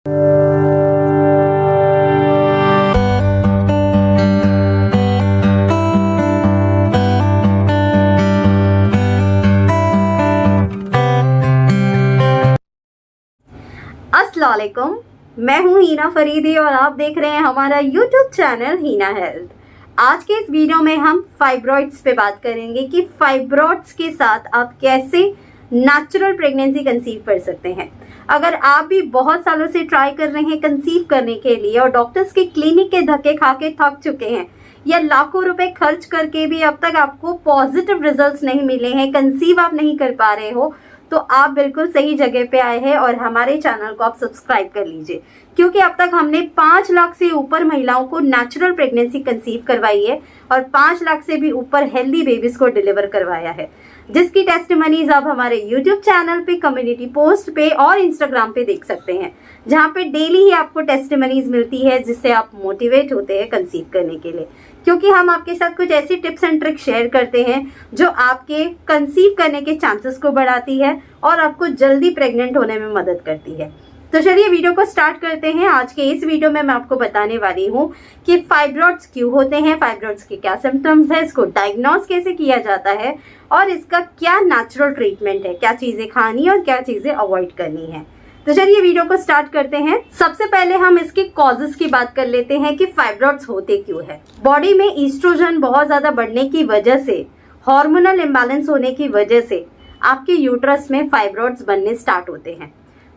अस्सलाम वालेकुम, मैं हूँ हीना फरीदी और आप देख रहे हैं हमारा यूट्यूब चैनल हीना हेल्थ। आज के इस वीडियो में हम फाइब्रॉइड्स पे बात करेंगे कि फाइब्रॉइड्स के साथ आप कैसे नेचुरल प्रेगनेंसी कंसीव कर सकते हैं। अगर आप भी बहुत सालों से ट्राई कर रहे हैं कंसीव करने के लिए और डॉक्टर्स के क्लिनिक के धक्के खा के थक चुके हैं या लाखों रुपए खर्च करके भी अब तक आपको पॉजिटिव रिजल्ट्स नहीं मिले हैं, कंसीव आप नहीं कर पा रहे हो, तो आप बिल्कुल सही जगह पे आए हैं और हमारे चैनल को आप सब्सक्राइब कर लीजिए, क्योंकि अब तक हमने 5 लाख से ऊपर महिलाओं को नेचुरल प्रेगनेंसी कंसीव करवाई है और 5 लाख से भी ऊपर हेल्दी बेबीज को डिलीवर करवाया है, जिसकी टेस्टिमनीज आप हमारे यूट्यूब चैनल पे, कम्युनिटी पोस्ट पे और इंस्टाग्राम पे देख सकते हैं, जहाँ पे डेली ही आपको टेस्टिमनीज मिलती है जिससे आप मोटिवेट होते हैं कंसीव करने के लिए। क्योंकि हम आपके साथ कुछ ऐसी टिप्स एंड ट्रिक्स शेयर करते हैं जो आपके कंसीव करने के चांसेस को बढ़ाती है और आपको जल्दी प्रेग्नेंट होने में मदद करती है। तो चलिए वीडियो को स्टार्ट करते हैं। आज के इस वीडियो में मैं आपको बताने वाली हूँ कि फाइब्रॉइड्स क्यों होते हैं, फाइब्रॉइड्स के क्या सिम्टम्स है, इसको डायग्नोस कैसे किया जाता है और इसका क्या नेचुरल ट्रीटमेंट है, क्या चीजें खानी है और क्या चीजें अवॉइड करनी है। तो चलिए वीडियो को स्टार्ट करते हैं। सबसे पहले हम इसके कॉजेस की बात कर लेते हैं कि फाइब्रॉइड्स होते क्यों है। बॉडी में ईस्ट्रोजन बहुत ज्यादा बढ़ने की वजह से, हार्मोनल इम्बैलेंस होने की वजह से आपके यूट्रस में फाइब्रॉइड्स बनने स्टार्ट होते हैं।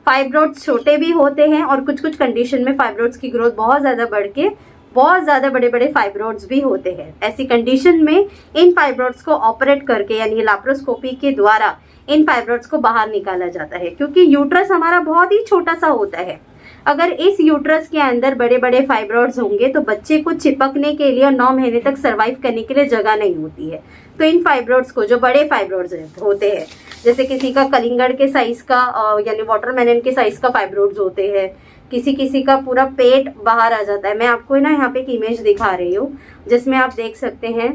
फाइब्रॉइड्स छोटे भी होते हैं और कुछ कुछ कंडीशन में फाइब्रॉइड्स की ग्रोथ बहुत ज्यादा बढ़ के बहुत ज्यादा बड़े बड़े फाइब्रॉइड्स भी होते हैं। ऐसी कंडीशन में इन फाइब्रॉइड्स को ऑपरेट करके यानी लैप्रोस्कोपी के द्वारा इन फाइब्रॉइड्स को बाहर निकाला जाता है, क्योंकि यूट्रस हमारा बहुत ही छोटा सा होता है। अगर इस यूट्रस के अंदर बड़े बड़े फाइब्रॉइड्स होंगे तो बच्चे को चिपकने के लिए और 9 महीने तक सरवाइव करने के लिए जगह नहीं होती है। तो इन फाइब्रॉइड्स को, जो बड़े फाइब्रॉइड्स होते हैं, जैसे किसी का कलिंगड़ के साइज का यानी वाटरमेलन के साइज का फाइब्रॉइड्स होते हैं, किसी किसी का पूरा पेट बाहर आ जाता है। मैं आपको ना यहाँ पे एक इमेज दिखा रही हूँ जिसमें आप देख सकते हैं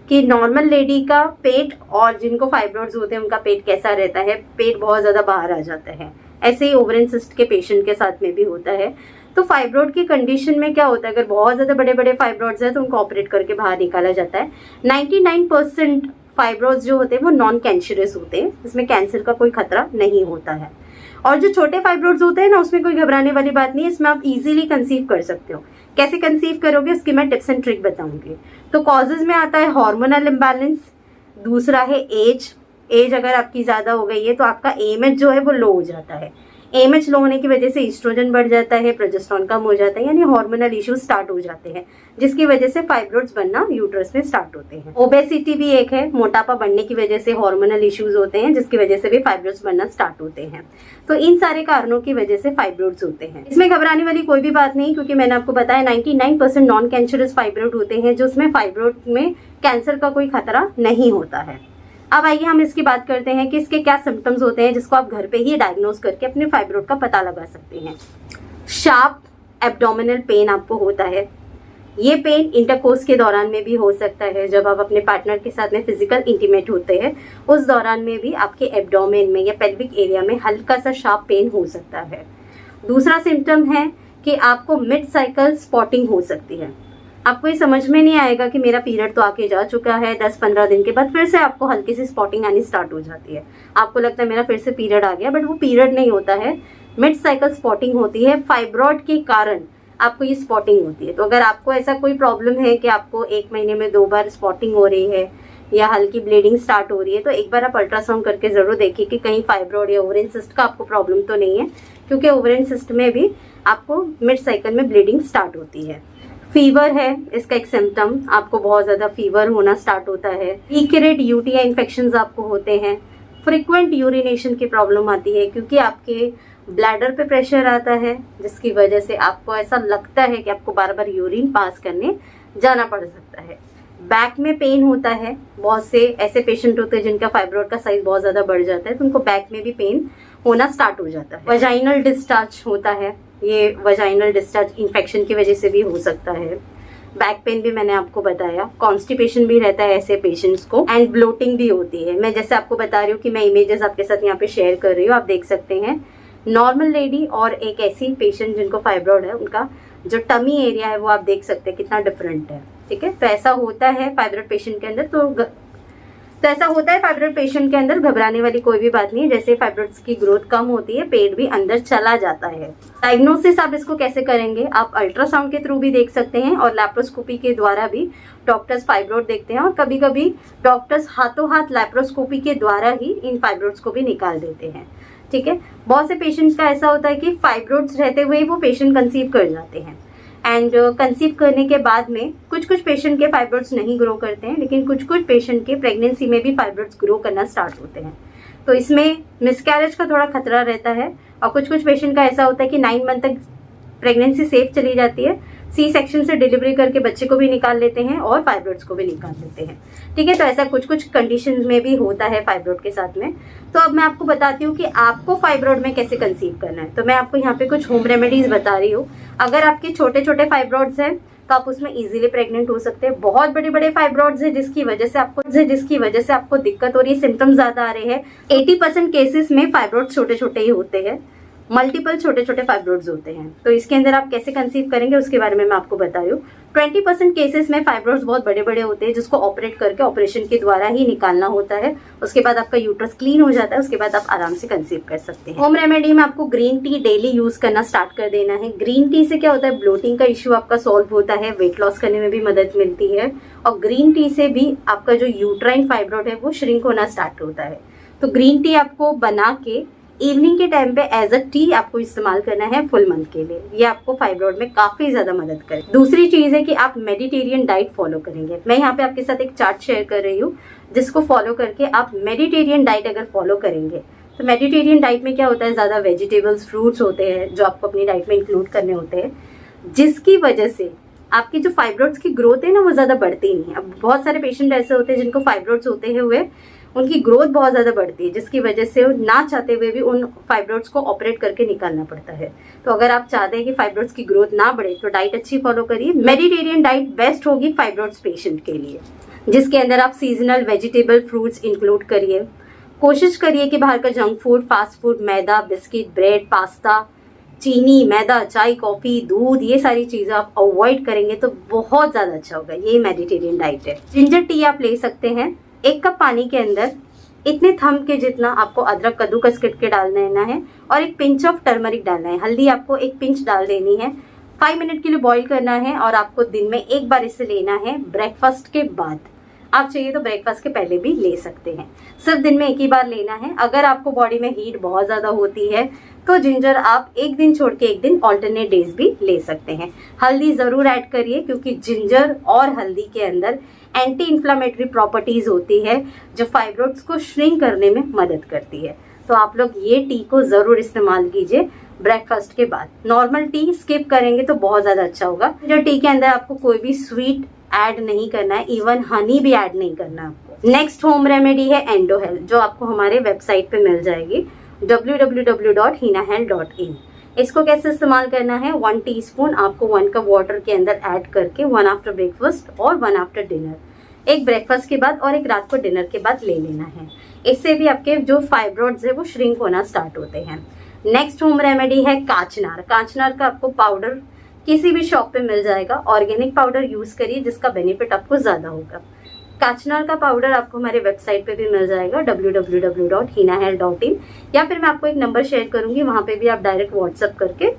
कि नॉर्मल लेडी का पेट और जिनको फाइब्रॉइड्स होते हैं उनका पेट कैसा रहता है, पेट बहुत ज़्यादा बाहर आ जाता है। ऐसे ही ओवरिन सिस्ट के पेशेंट के साथ में भी होता है। तो फाइब्रॉइड की कंडीशन में क्या होता है, अगर बहुत ज़्यादा बड़े बड़े फाइब्रॉइड्स हैं तो उनको ऑपरेट करके बाहर निकाला जाता है। 99% फाइब्रॉइड्स जो होते हैं वो नॉन कैंसरस होते हैं, इसमें कैंसर का कोई खतरा नहीं होता है। और जो छोटे फाइब्रॉइड्स होते हैं ना, उसमें कोई घबराने वाली बात नहीं है, इसमें आप इजीली कंसीव कर सकते हो। कैसे कंसीव करोगे उसकी मैं टिप्स एंड ट्रिक बताऊंगी। तो कॉजेज में आता है हार्मोनल इम्बैलेंस, दूसरा है एज अगर आपकी ज़्यादा हो गई है तो आपका AMH जो है वो लो हो जाता है। AMH लो होने की वजह से ईस्ट्रोजन बढ़ जाता है, प्रोजेस्टेरोन कम हो जाता है, यानी हार्मोनल इश्यूज स्टार्ट हो जाते हैं, जिसकी वजह से फाइब्रॉइड्स बनना यूट्रस में स्टार्ट होते हैं। ओबेसिटी भी एक है, मोटापा बढ़ने की वजह से हार्मोनल इश्यूज होते हैं, जिसकी वजह से भी फाइब्रॉइड्स बनना स्टार्ट होते हैं। तो इन सारे कारणों की वजह से फाइब्रॉइड्स होते हैं। इसमें घबराने वाली कोई भी बात नहीं, क्योंकि मैंने आपको बताया 99% नॉन कैंसरस फाइब्रॉइड होते हैं, जो उसमें फाइब्रॉइड में कैंसर का कोई खतरा नहीं होता है। अब आइए हम इसकी बात करते हैं कि इसके क्या सिम्टम्स होते हैं जिसको आप घर पे ही डायग्नोज करके अपने फाइब्रॉइड का पता लगा सकते हैं। शार्प एब्डोमिनल पेन आपको होता है। ये पेन इंटरकोर्स के दौरान में भी हो सकता है, जब आप अपने पार्टनर के साथ में फिजिकल इंटीमेट होते हैं उस दौरान में भी आपके एब्डोमेन में या पेल्विक एरिया में हल्का सा शार्प पेन हो सकता है। दूसरा सिम्टम है कि आपको मिड साइकिल स्पॉटिंग हो सकती है। आपको ये समझ में नहीं आएगा कि मेरा पीरियड तो आके जा चुका है, 10-15 दिन के बाद फिर से आपको हल्की सी स्पॉटिंग आनी स्टार्ट हो जाती है। आपको लगता है मेरा फिर से पीरियड आ गया, बट वो पीरियड नहीं होता है, मिड साइकिल स्पॉटिंग होती है। फाइब्रॉइड के कारण आपको ये स्पॉटिंग होती है। तो अगर आपको ऐसा कोई प्रॉब्लम है कि आपको 1 महीने में 2 बार स्पॉटिंग हो रही है या हल्की ब्लीडिंग स्टार्ट हो रही है, तो एक बार आप अल्ट्रासाउंड करके जरूर देखिए कि कहीं फाइब्रॉइड या ओवरिन सिस्ट का आपको प्रॉब्लम तो नहीं है, क्योंकि ओवरिन सिस्ट में भी आपको मिड साइकिल में ब्लीडिंग स्टार्ट होती है। फीवर है इसका एक सिम्टम, आपको बहुत ज़्यादा फीवर होना स्टार्ट होता है। रीकरेंट UTI इन्फेक्शंस आपको होते हैं। फ्रिक्वेंट यूरिनेशन की प्रॉब्लम आती है, क्योंकि आपके ब्लैडर पे प्रेशर आता है, जिसकी वजह से आपको ऐसा लगता है कि आपको बार बार यूरिन पास करने जाना पड़ सकता है। बैक में पेन होता है, बहुत से ऐसे पेशेंट होते हैं जिनका फाइब्रॉइड का साइज बहुत ज़्यादा बढ़ जाता है, तो उनको बैक में भी पेन होना स्टार्ट हो जाता है। वजाइनल डिस्चार्ज होता है, ये वजाइनल डिस्चार्ज इन्फेक्शन की वजह से भी हो सकता है। बैक पेन भी मैंने आपको बताया, कॉन्स्टिपेशन भी रहता है ऐसे पेशेंट्स को, एंड ब्लोटिंग भी होती है। मैं जैसे आपको बता रही हूँ कि मैं इमेजेस आपके साथ यहाँ पे शेयर कर रही हूँ, आप देख सकते हैं नॉर्मल लेडी और एक ऐसी पेशेंट जिनको फाइब्रॉइड है, उनका जो टमी एरिया है वो आप देख सकते हैं कितना डिफरेंट है। ठीक है, तो ऐसा होता है फाइब्रॉइड पेशेंट के अंदर। तो ऐसा होता है फाइब्रॉइड पेशेंट के अंदर, घबराने वाली कोई भी बात नहीं है। जैसे फाइब्रॉइड्स की ग्रोथ कम होती है, पेट भी अंदर चला जाता है। डायग्नोसिस आप इसको कैसे करेंगे, आप अल्ट्रासाउंड के थ्रू भी देख सकते हैं और लैप्रोस्कोपी के द्वारा भी डॉक्टर्स फाइब्रॉइड देखते हैं, और कभी कभी डॉक्टर्स हाथों हाथ लैप्रोस्कोपी के द्वारा ही इन फाइब्रॉइड्स को भी निकाल देते हैं। ठीक है, बहुत से पेशेंट्स का ऐसा होता है कि फाइब्रॉइड्स रहते हुए वो पेशेंट कंसीव कर जाते हैं, एंड कंसीव करने के बाद में कुछ पेशेंट के फाइब्रॉइड्स नहीं ग्रो करते हैं, लेकिन कुछ पेशेंट के प्रेगनेंसी में भी फाइब्रॉइड्स ग्रो करना स्टार्ट होते हैं। तो इसमें मिसकैरेज का थोड़ा खतरा रहता है, और कुछ पेशेंट का ऐसा होता है कि 9 मंथ तक प्रेगनेंसी सेफ चली जाती है, सी सेक्शन से डिलीवरी करके बच्चे को भी निकाल लेते हैं और फाइब्रॉइड्स को भी निकाल लेते हैं। ठीक है, तो ऐसा कुछ कंडीशन में भी होता है फाइब्रॉइड के साथ में। तो अब मैं आपको बताती हूँ कि आपको फाइब्रॉइड में कैसे कंसीव करना है। तो मैं आपको यहाँ पे कुछ होम रेमेडीज बता रही हूँ। अगर आपके छोटे फाइब्रॉइड्स हैं तो आप उसमें इजीली प्रेग्नेंट हो सकते हैं। बहुत बड़े फाइब्रॉइड्स है जिसकी वजह से आपको दिक्कत हो रही है, सिम्टम्स ज्यादा आ रहे हैं। 80% केसेस में फाइब्रॉइड्स छोटे ही होते हैं, मल्टीपल छोटे फाइब्रॉइड्स होते हैं। तो इसके अंदर आप कैसे कंसीव करेंगे उसके बारे में मैं आपको बता रही हूँ। 20% केसेस में फाइब्रॉइड्स बहुत बड़े होते हैं, जिसको ऑपरेट करके ऑपरेशन के द्वारा ही निकालना होता है। उसके बाद आपका यूट्रस क्लीन हो जाता है, उसके बाद आप आराम से कंसीव कर सकते हैं। होम रेमेडी में आपको ग्रीन टी डेली यूज करना स्टार्ट कर देना है। ग्रीन टी से क्या होता है, ब्लोटिंग का इश्यू आपका सॉल्व होता है, वेट लॉस करने में भी मदद मिलती है, और ग्रीन टी से भी आपका जो यूट्राइन फाइब्रॉइड है वो श्रिंक होना स्टार्ट होता है। तो ग्रीन टी आपको बना के इवनिंग के टाइम पे एज अ टी आपको इस्तेमाल करना है फुल मंथ के लिए। ये आपको फाइब्रॉइड में काफी ज्यादा मदद करे। दूसरी चीज है कि आप मेडिटेरियन डाइट फॉलो करेंगे। मैं यहाँ पे आपके साथ एक चार्ट शेयर कर रही हूँ, जिसको फॉलो करके आप मेडिटेरियन डाइट अगर फॉलो करेंगे तो मेडिटेरियन डाइट में क्या होता है, ज्यादा वेजिटेबल्स फ्रूट्स होते हैं जो आपको अपनी डाइट में इंक्लूड करने होते हैं, जिसकी वजह से आपकी जो फाइब्रॉइड्स की ग्रोथ है ना वो ज्यादा बढ़ती नहीं। अब बहुत सारे पेशेंट ऐसे होते हैं जिनको फाइब्रॉइड्स होते हुए उनकी ग्रोथ बहुत ज्यादा बढ़ती है, जिसकी वजह से ना चाहते हुए भी उन फाइब्रॉइड्स को ऑपरेट करके निकालना पड़ता है। तो अगर आप चाहते हैं कि फाइब्रॉइड्स की ग्रोथ ना बढ़े तो डाइट अच्छी फॉलो करिए। मेडिटेरियन डाइट बेस्ट होगी फाइब्रॉइड्स पेशेंट के लिए, जिसके अंदर आप सीजनल वेजिटेबल फ्रूट्स इंक्लूड करिए। कोशिश करिए कि बाहर का जंक फूड, फास्ट फूड, मैदा, बिस्किट, ब्रेड, पास्ता, चीनी, मैदा, चाय, कॉफी, दूध, ये सारी चीजें आप अवॉइड करेंगे तो बहुत ज्यादा अच्छा होगा। ये मेडिटेरियन डाइट है। जिंजर टी आप ले सकते हैं। 1 कप पानी के अंदर इतने थंब के जितना आपको अदरक कद्दूकस करके डाल देना है, और एक पिंच ऑफ टर्मरिक डालना है। हल्दी आपको 1 पिंच डाल देनी है। 5 मिनट के लिए बॉईल करना है, और आपको दिन में 1 बार इसे लेना है ब्रेकफास्ट के बाद। आप चाहिए तो ब्रेकफास्ट के पहले भी ले सकते हैं। सिर्फ दिन में 1 ही बार लेना है। अगर आपको बॉडी में हीट बहुत ज्यादा होती है तो जिंजर आप 1 दिन छोड़ के 1 दिन ऑल्टरनेट डेज भी ले सकते हैं। हल्दी जरूर ऐड करिए, क्योंकि जिंजर और हल्दी के अंदर एंटी इन्फ्लामेटरी प्रॉपर्टीज होती है जो फाइब्रॉइड्स को श्रिंक करने में मदद करती है। तो आप लोग ये टी को जरूर इस्तेमाल कीजिए ब्रेकफास्ट के बाद। नॉर्मल टी स्किप करेंगे तो बहुत ज्यादा अच्छा होगा। जो टी के अंदर आपको कोई भी स्वीट ऐड नहीं करना है, इवन हनी भी ऐड नहीं करना है आपको। नेक्स्ट होम रेमेडी है एंडो हेल्थ, जो आपको हमारे वेबसाइट पे मिल जाएगी www.hinahealth.in। इसको कैसे इस्तेमाल करना है, 1 टीस्पून आपको 1 कप वाटर के अंदर ऐड करके 1 आफ्टर ब्रेकफास्ट और 1 आफ्टर डिनर, एक ब्रेकफास्ट के बाद और एक रात को डिनर के बाद ले लेना है। इससे भी आपके जो फाइब्रॉइड्स है वो श्रिंक होना स्टार्ट होते हैं। नेक्स्ट होम रेमेडी है काचनार। काचनार का आपको पाउडर किसी भी शॉप पे मिल जाएगा। ऑर्गेनिक पाउडर यूज करिए, जिसका बेनिफिट आपको ज्यादा होगा। काचनार का पाउडर आपको हमारे वेबसाइट पे भी मिल जाएगा www.hinahealth.in, या फिर मैं आपको एक नंबर शेयर करूंगी, वहां पे भी आप डायरेक्ट व्हाट्सएप करके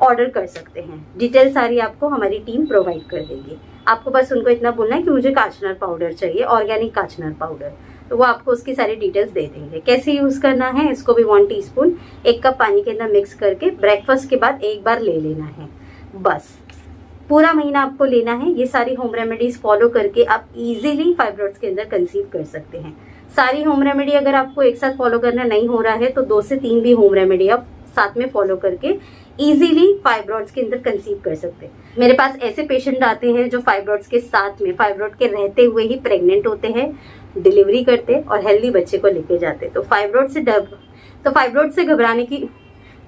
ऑर्डर कर सकते हैं। डिटेल सारी आपको हमारी टीम प्रोवाइड कर देगी। आपको बस उनको इतना बोलना है कि मुझे काचनार पाउडर चाहिए, ऑर्गेनिक काचनार पाउडर, तो वो आपको उसकी सारी डिटेल्स दे देंगे। कैसे यूज करना है, इसको भी 1 टीस्पून 1 कप पानी के अंदर मिक्स करके ब्रेकफास्ट के बाद 1 बार ले लेना है। बस पूरा महीना आपको लेना है। ये सारी होम रेमेडीज फॉलो करके आप इजीली फाइब्रॉइड्स के अंदर कंसीव कर सकते हैं। सारी होम रेमेडी अगर आपको एक साथ फॉलो करना नहीं हो रहा है तो 2 से 3 भी होम रेमेडी आप साथ में फॉलो करके इजीली फाइब्रॉइड्स के अंदर कंसीव कर सकते हैं। मेरे पास ऐसे पेशेंट आते हैं जो फाइब्रॉइड्स के साथ में, फाइब्रॉइड के रहते हुए ही प्रेग्नेंट होते हैं, डिलीवरी करते और हेल्दी बच्चे को लेके जाते। तो फाइब्रॉइड से घबराने की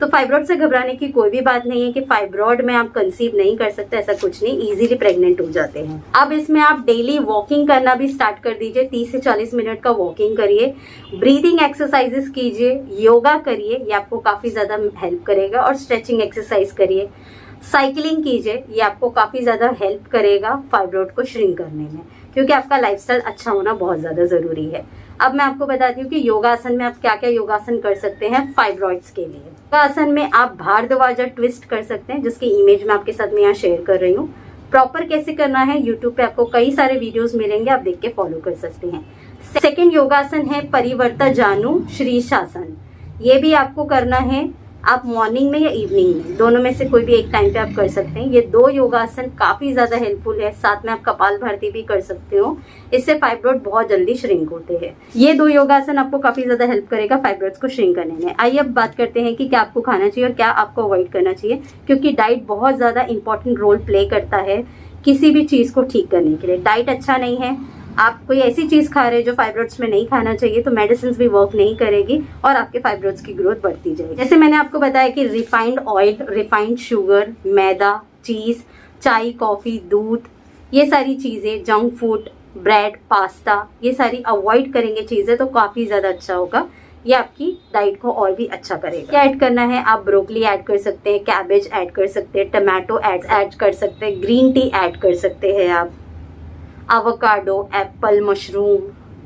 तो फाइब्रॉइड से घबराने की कोई भी बात नहीं है कि फाइब्रॉइड में आप कंसीव नहीं कर सकते, ऐसा कुछ नहीं, इजीली प्रेग्नेंट हो जाते हैं। अब इसमें आप डेली वॉकिंग करना भी स्टार्ट कर दीजिए, 30 से 40 मिनट का वॉकिंग करिए, ब्रीदिंग एक्सरसाइजेस कीजिए, योगा करिए, ये आपको काफ़ी ज़्यादा हेल्प करेगा, और स्ट्रेचिंग एक्सरसाइज करिए, साइकिलिंग कीजिए, ये आपको काफ़ी ज़्यादा हेल्प करेगा फाइब्रॉइड को श्रिंक करने में, क्योंकि आपका लाइफस्टाइल अच्छा होना बहुत ज़्यादा ज़रूरी है। अब मैं आपको बताती हूँ कि योगासन में आप क्या क्या योगासन कर सकते हैं फाइब्रॉइड्स के लिए। योगासन में आप भारद्वाज ट्विस्ट कर सकते हैं, जिसकी इमेज मैं आपके साथ में यहाँ शेयर कर रही हूँ। प्रॉपर कैसे करना है, यूट्यूब पे आपको कई सारे वीडियोस मिलेंगे, आप देख के फॉलो कर सकते हैं। सेकेंड योगासन है परिवर्ता जानु शीर्षासन। ये भी आपको करना है, आप मॉर्निंग में या इवनिंग में, दोनों में से कोई भी एक टाइम पे आप कर सकते हैं। ये 2 योगासन काफ़ी ज़्यादा हेल्पफुल है। साथ में आप कपालभाति भी कर सकते हो, इससे फाइब्रॉइड बहुत जल्दी श्रिंक होते हैं। ये 2 योगासन आपको काफ़ी ज़्यादा हेल्प करेगा फाइब्रॉइड्स को श्रिंक करने में। आइए अब बात करते हैं कि क्या आपको खाना चाहिए और क्या आपको अवॉइड करना चाहिए, क्योंकि डाइट बहुत ज़्यादा इंपॉर्टेंट रोल प्ले करता है किसी भी चीज़ को ठीक करने के लिए। डाइट अच्छा नहीं है, आप कोई ऐसी चीज़ खा रहे हैं जो फाइब्रॉइड्स में नहीं खाना चाहिए, तो मेडिसिन भी वर्क नहीं करेगी और आपके फाइब्रॉइड्स की ग्रोथ बढ़ती जाएगी। जैसे मैंने आपको बताया कि रिफाइंड ऑयल, रिफाइंड शुगर, मैदा, चीज़, चाय, कॉफ़ी, दूध, ये सारी चीज़ें, जंक फूड, ब्रेड, पास्ता, ये सारी अवॉइड करेंगे चीज़ें तो काफ़ी ज़्यादा अच्छा होगा। ये आपकी डाइट को और भी अच्छा करेगा। क्या ऐड करना है, आप ब्रोकली ऐड कर सकते हैं, कैबेज ऐड कर सकते हैं, टमाटो ऐड कर सकते हैं, ग्रीन टी ऐड कर सकते हैं, आप एवोकाडो, एप्पल, मशरूम,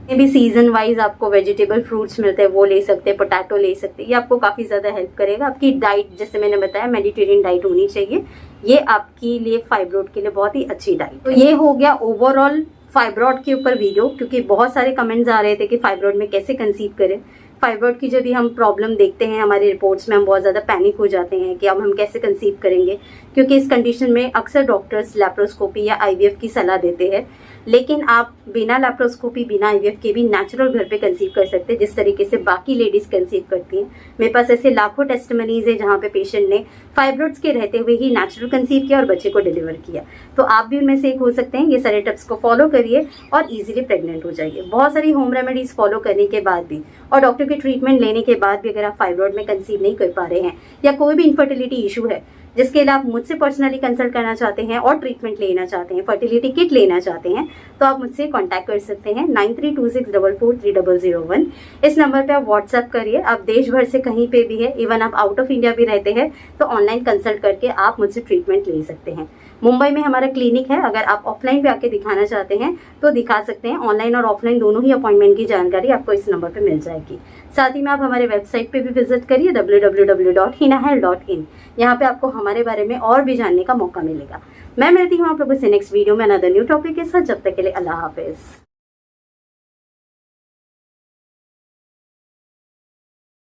ये भी सीजन वाइज आपको वेजिटेबल फ्रूट्स मिलते हैं, वो ले सकते हैं, पोटैटो ले सकते हैं। ये आपको काफ़ी ज़्यादा हेल्प करेगा। आपकी डाइट, जैसे मैंने बताया, मेडिटेरियन डाइट होनी चाहिए, ये आपके लिए फाइब्रॉइड के लिए बहुत ही अच्छी डाइट। तो ये हो गया ओवरऑल फाइब्रॉइड के ऊपर वीडियो, क्योंकि बहुत सारे कमेंट्स आ रहे थे कि फाइब्रॉइड में कैसे कंसीव करें। फाइब्रॉइड की जब भी हम प्रॉब्लम देखते हैं हमारी रिपोर्ट्स में, हम बहुत ज़्यादा पैनिक हो जाते हैं कि अब हम कैसे कंसीव करेंगे, क्योंकि इस कंडीशन में अक्सर डॉक्टर्स लैप्रोस्कोपी या आईवीएफ की सलाह देते हैं। लेकिन आप बिना लैप्रोस्कोपी, बिना आईवीएफ के भी नेचुरल घर पे कंसीव कर सकते हैं, जिस तरीके से बाकी लेडीज़ कंसीव करती हैं। मेरे पास ऐसे लाखों टेस्टिमनीज है जहाँ पे पेशेंट ने फाइब्रॉइड्स के रहते हुए ही नेचुरल कंसीव किया और बच्चे को डिलीवर किया। तो आप भी उनमें से एक हो सकते हैं। ये सारे टिप्स को फॉलो करिए और इजीली प्रेग्नेंट हो जाइए। बहुत सारी होम रेमेडीज़ फॉलो करने के बाद भी और डॉक्टर के ट्रीटमेंट लेने के बाद भी अगर आप फाइब्रॉइड में कंसीव नहीं कर पा रहे हैं या कोई भी इनफर्टिलिटी इशू है जिसके लिए आप मुझसे पर्सनली कंसल्ट करना चाहते हैं और ट्रीटमेंट लेना चाहते हैं, फर्टिलिटी किट लेना चाहते हैं, तो आप मुझसे कांटेक्ट कर सकते हैं 9326443001। इस नंबर पे आप व्हाट्सएप करिए। आप देश भर से कहीं पे भी है, इवन आप आउट ऑफ इंडिया भी रहते हैं, तो ऑनलाइन कंसल्ट करके आप मुझसे ट्रीटमेंट ले सकते हैं। मुंबई में हमारा क्लिनिक है, अगर आप ऑफलाइन भी आके दिखाना चाहते हैं तो दिखा सकते हैं। ऑनलाइन और ऑफलाइन दोनों ही अपॉइंटमेंट की जानकारी आपको इस नंबर पे मिल जाएगी। साथ ही में आप हमारे वेबसाइट पे भी विजिट करिए www.hinahealth.in। यहाँ पे आपको हमारे बारे में और भी जानने का मौका मिलेगा। मैं मिलती हूँ आप लोगों से नेक्स्ट वीडियो में अनदर न्यू टॉपिक के साथ। जब तक के लिए अल्लाह हाफिज़।